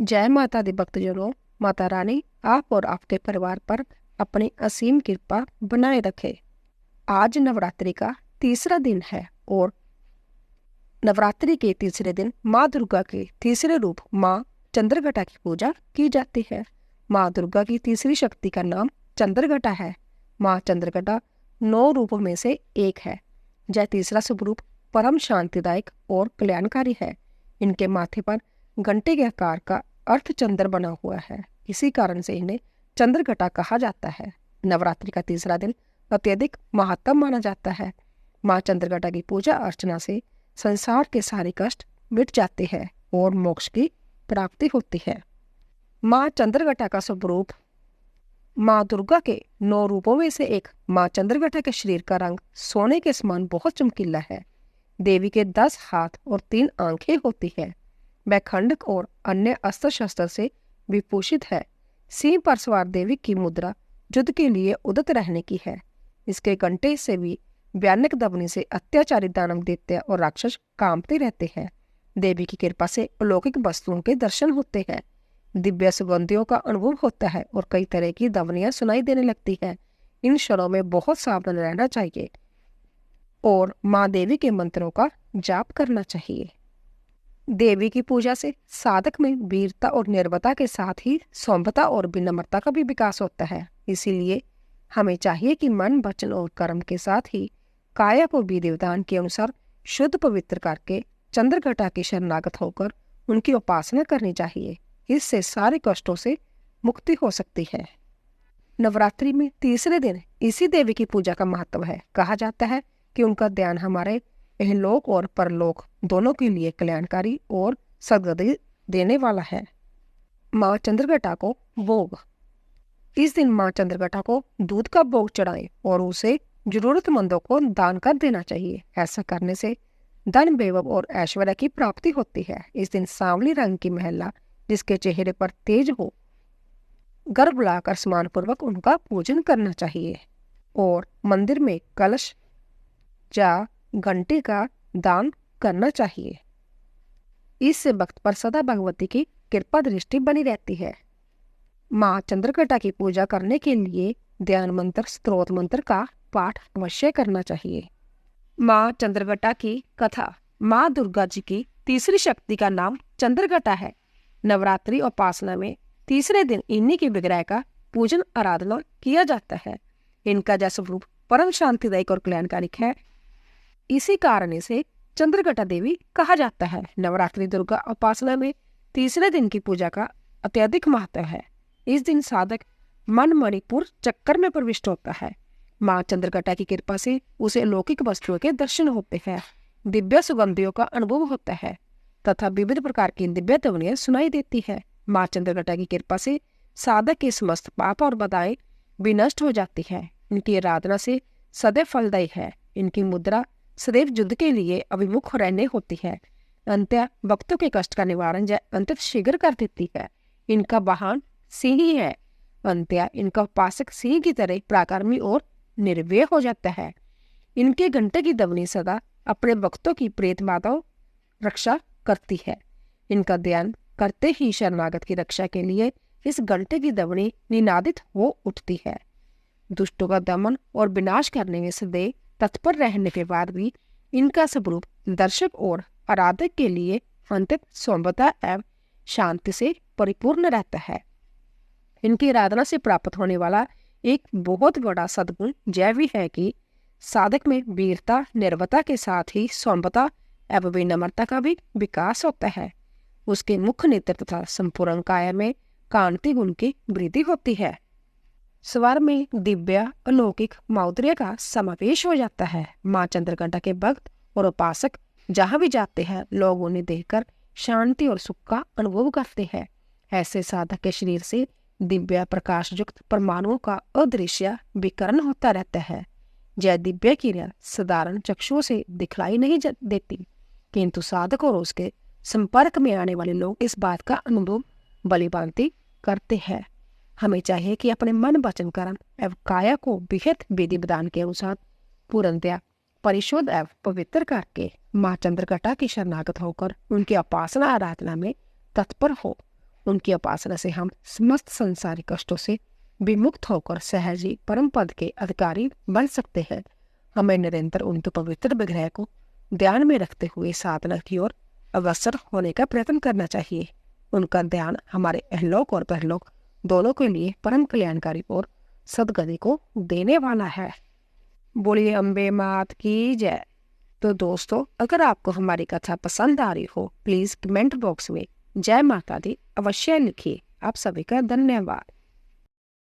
जय माता दी भक्तजनों। माता रानी आप और आपके परिवार पर अपनी असीम कृपा बनाए रखे। आज नवरात्रि का तीसरा दिन है और नवरात्रि के तीसरे दिन माँ दुर्गा के तीसरे रूप माँ चंद्रघटा की पूजा की जाती है। माँ दुर्गा की तीसरी शक्ति का नाम चंद्रघटा है। माँ चंद्रघटा 9 रूपों में से एक है। यह तीसरा शुभ रूप परम शांतिदायक और कल्याणकारी है। इनके माथे पर घंटे के आकार का अर्थ चंद्र बना हुआ है। इसी कारण से इन्हें चंद्रघटा कहा जाता है। नवरात्रि का तीसरा दिन अत्यधिक महत्तम माना जाता है। माँ चंद्रघटा की पूजा अर्चना से संसार के सारे कष्ट मिट जाते हैं और मोक्ष की प्राप्ति होती है। माँ चंद्रघटा का स्वरूप माँ दुर्गा के 9 रूपों में से एक माँ चंद्रघटा के शरीर का रंग सोने के समान बहुत चमकीला है। देवी के 10 हाथ और 3 आंखें होती है। वह खंडक और अन्य अस्त्र शस्त्र से विभूषित है। सिंह पर सवार देवी की मुद्रा युद्ध के लिए उदत रहने की है। इसके कंठे से भी भयानक दबनी से अत्याचारी दानव दैत्य और राक्षस कांपते रहते हैं। देवी की कृपा से अलौकिक वस्तुओं के दर्शन होते हैं। दिव्य सुगंधियों का अनुभव होता है और कई तरह की ध्वनियां सुनाई देने लगती है। इन क्षणों में बहुत सावधान रहना चाहिए और माँ देवी के मंत्रों का जाप करना चाहिए। देवी की पूजा से साधक में वीरता और निर्भयता के साथ ही सौम्यता और विनम्रता का भी विकास होता है। इसीलिए हमें चाहिए कि मन वचन और कर्म के साथ ही काया को विधि विधान के अनुसार शुद्ध पवित्र करके चंद्रघटा की शरणागत होकर उनकी उपासना करनी चाहिए। इससे सारे कष्टों से मुक्ति हो सकती है। नवरात्रि में तीसरे दिन इसी देवी की पूजा का महत्व है। कहा जाता है कि उनका ध्यान हमारे इहलोक और परलोक दोनों के लिए कल्याणकारी और सद्गति देने वाला है। माँ चंद्रघटा को भोग। इस दिन माँ चंद्रघटा को दूध का भोग चढ़ाएं और उसे जरूरतमंदों को दान कर देना चाहिए। ऐसा करने से धन वैभव और ऐश्वर्य की प्राप्ति होती है। इस दिन सांवली रंग की महिला जिसके चेहरे पर तेज हो गर्भ लाकर सम्मान पूर्वक उनका पूजन करना चाहिए और मंदिर में कलश या घंटे का दान करना चाहिए। इससे भक्त पर सदा भगवती की कृपा दृष्टि बनी रहती है। माँ चंद्रघटा की पूजा करने के लिए ध्यान मंत्र स्त्रोत मंत्र का पाठ अवश्य करना चाहिए। माँ चंद्रघटा की कथा। माँ दुर्गा जी की तीसरी शक्ति का नाम चंद्रघटा है। नवरात्रि उपासना में तीसरे दिन इन्हीं के विग्रह का पूजन आराधना किया जाता है। इनका जैसा रूप परम शांतिदायक और कल्याणकारिक है। इसी कारण इसे चंद्रघटा देवी कहा जाता है। नवरात्रि दुर्गा उपासना में तीसरे दिन की पूजा का अत्यधिक महत्व है। इस दिन साधक मन मणिपुर चक्कर में प्रविष्ट होता है। माँ चंद्रघटा की कृपा से उसे अलौकिक वस्तुओं के दर्शन होते हैं, दिव्य सुगंधियों का अनुभव होता है तथा विविध प्रकार की दिव्य ध्वनियां सुनाई देती है। माँ चंद्रघटा की कृपा से साधक के समस्त पाप और बाधाएं विनष्ट हो जाती है। इनकी आराधना से सदैव फलदायी है। इनकी मुद्रा सदैव युद्ध के लिए अभिमुख रहने होती है। अंत्य भक्तों के कष्ट का निवारण अंत शीघ्र कर देती है। इनका वाहन सिंह ही है। अंत्य इनका उपासक सिंह की तरह पराक्रमी और निर्भय हो जाता है। इनके घंटे की ध्वनि सदा अपने भक्तों की प्रेत बाधाओं रक्षा करती है। इनका ध्यान करते ही शरणागत की रक्षा के लिए इस घंटे की ध्वनि निनादित हो उठती है। दुष्टों का दमन और विनाश करने में सदैव तत्पर रहने के बाद भी इनका स्वरूप दर्शक और आराधक के लिए अंतत सौम्यता एवं शांति से परिपूर्ण रहता है। इनकी आराधना से प्राप्त होने वाला एक बहुत बड़ा सद्गुण यह भी है कि साधक में वीरता निर्भयता के साथ ही सौम्यता एवं विनम्रता का भी विकास होता है। उसके मुख्य नेत्र तथा संपूर्ण काया में कांति गुण की वृद्धि होती है। स्वर में दिव्य अलौकिक माधुर्य का समावेश हो जाता है। माँ चंद्रघटा के भक्त और उपासक जहाँ भी जाते हैं लोग उन्हें देखकर शांति और सुख का अनुभव करते हैं। ऐसे साधक के शरीर से दिव्य प्रकाश युक्त परमाणुओं का अदृश्य विकरण होता रहता है। यह दिव्य किरण साधारण चक्षुओं से दिखलाई नहीं देती, किंतु साधक और उसके संपर्क में आने वाले लोग इस बात का अनुभव भलीभांति करते हैं। हमें चाहिए कि अपने मन वचन कर्म एवं काया को विहित विधि विधान के अनुसार पूर्णतया परिशुद्ध एवं पवित्र करके माँ चंद्रघटा की शरणागत होकर उनकी उपासना आराधना में तत्पर हो उनकी उपासना से हम समस्त संसारिक कष्टों से विमुक्त होकर सहजी परम पद के अधिकारी बन सकते हैं। हमें निरंतर उनके पवित्र विग्रह को ध्यान में रखते हुए साधना की ओर अग्रसर होने का प्रयत्न करना चाहिए। उनका ध्यान हमारे अहलोक और परलोक दोनों के लिए परम कल्याणकारी और सदगति को देने वाला है। बोलिए अम्बे मात की जय। तो दोस्तों, अगर आपको हमारी कथा पसंद आ रही हो, प्लीज कमेंट बॉक्स में जय माता दी अवश्य लिखिए। आप सभी का धन्यवाद।